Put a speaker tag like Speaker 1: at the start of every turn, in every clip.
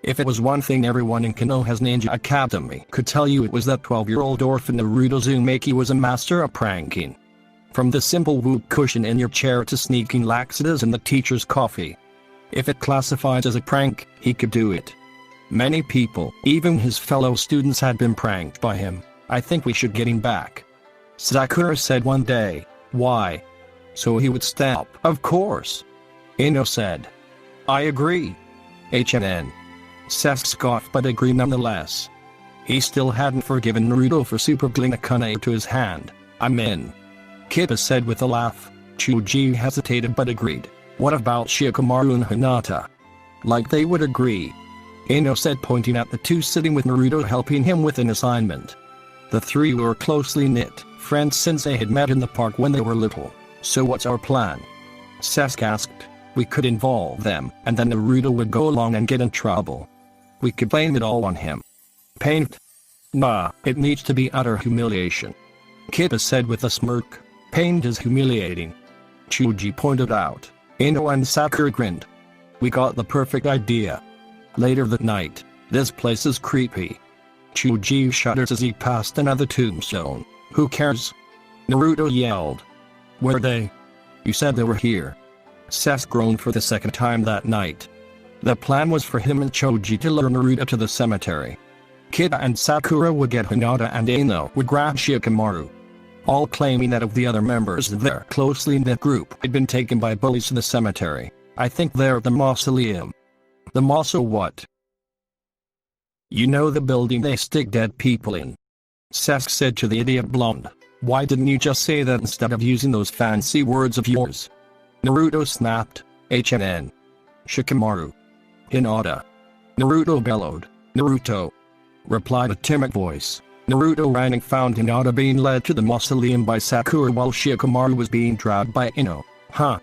Speaker 1: If it was one thing everyone in Konoha's Ninja Academy could tell you, it was that 12-year-old orphan Naruto Uzumaki was a master of pranking. From the simple whoop cushion in your chair to sneaking laxatives in the teacher's coffee. If it classified as a prank, he could do it. Many people, even his fellow students, had been pranked by him. I think we should get him back. Sakura said one day. Why? So he would stop. Of course. Ino said. I agree. HNN. Seth scoffed but agreed nonetheless. He still hadn't forgiven Naruto for supergluing a kunai to his hand. I'm in. Kippa said with a laugh. Chuji hesitated but agreed. What about Shikamaru and Hinata? Like they would agree. Ino said, pointing at the two sitting with Naruto helping him with an assignment. The three were closely knit, friends since they had met in the park when they were little. So what's our plan? Sasuke asked. We could involve them, and then Naruto would go along and get in trouble. We could blame it all on him. Paint? Nah, it needs to be utter humiliation. Kippa said with a smirk. Pain is humiliating. Chuji pointed out. Ino and Sakura grinned. We got the perfect idea. Later that night. This place is creepy. Chuji shuddered as he passed another tombstone. Who cares? Naruto yelled. Were they? You said they were here. Seth groaned for the second time that night. The plan was for him and Choji to lure Naruto to the cemetery. Kida and Sakura would get Hinata and Ino would grab Shikamaru. All claiming that of the other members of their closely knit group had been taken by bullies to the cemetery. I think they're at the mausoleum. The what? You know, the building they stick dead people in. Sasuke said to the idiot blonde. Why didn't you just say that instead of using those fancy words of yours? Naruto snapped. HNN. Shikamaru. Hinata. Naruto bellowed. Naruto. Replied a timid voice. Naruto ran and found Hinata being led to the mausoleum by Sakura while Shikamaru was being dragged by Ino. Huh?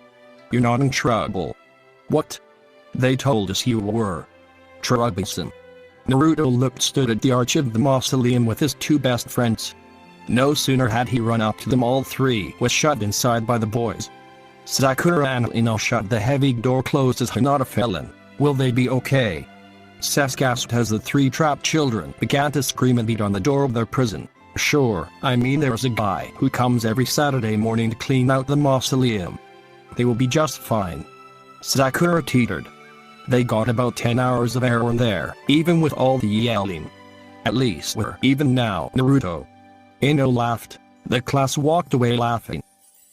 Speaker 1: You're not in trouble. What? They told us you were. Troublesome. Naruto stood at the arch of the mausoleum with his two best friends. No sooner had he run up to them, all three was shut inside by the boys. Sakura and Ino shut the heavy door closed as Hinata fell in. Will they be okay? Sasuke asked as the three trapped children began to scream and beat on the door of their prison. Sure, I mean, there's a guy who comes every Saturday morning to clean out the mausoleum. They will be just fine. Sakura teetered. They got about 10 hours of air in there, even with all the yelling. At least we're even now, Naruto. Ino laughed. The class walked away laughing.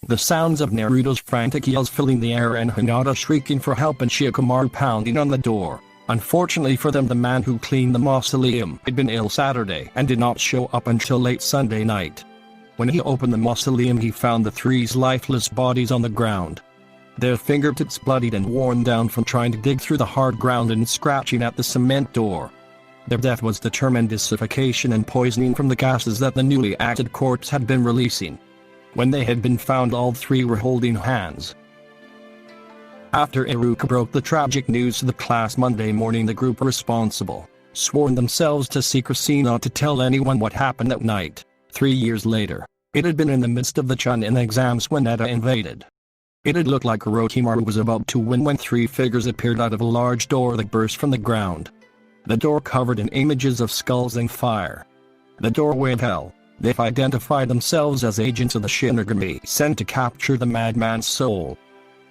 Speaker 1: The sounds of Naruto's frantic yells filling the air and Hinata shrieking for help and Shikamaru pounding on the door. Unfortunately for them, the man who cleaned the mausoleum had been ill Saturday and did not show up until late Sunday night. When he opened the mausoleum, he found the three's lifeless bodies on the ground. Their fingertips bloodied and worn down from trying to dig through the hard ground and scratching at the cement door. Their death was determined as suffocation and poisoning from the gases that the newly acted courts had been releasing. When they had been found, all three were holding hands. After Iruka broke the tragic news to the class Monday morning, the group responsible sworn themselves to secrecy not to tell anyone what happened that night. 3 years later, it had been in the midst of the Chunin exams when Eda invaded. It had looked like Orochimaru was about to win when 3 figures appeared out of a large door that burst from the ground. The door covered in images of skulls and fire. The doorway of hell. They identified themselves as agents of the Shinigami sent to capture the madman's soul.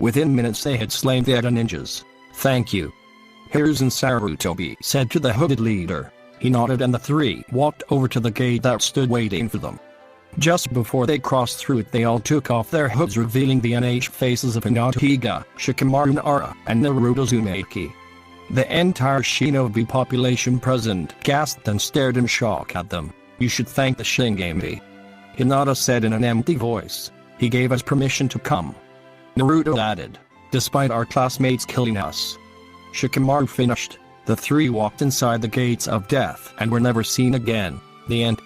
Speaker 1: Within minutes they had slain the Eda ninjas. "Thank you, Hiruzen Sarutobi," said to the hooded leader. He nodded and the 3 walked over to the gate that stood waiting for them. Just before they crossed through it, they all took off their hoods, revealing the enraged faces of Hinata Higa, Shikamaru Nara, and Naruto Uzumaki. The entire shinobi population present gasped and stared in shock at them. "You should thank the Shinigami," Hinata said in an empty voice. "He gave us permission to come." Naruto added, "Despite our classmates killing us." Shikamaru finished. The 3 walked inside the gates of death and were never seen again. The end.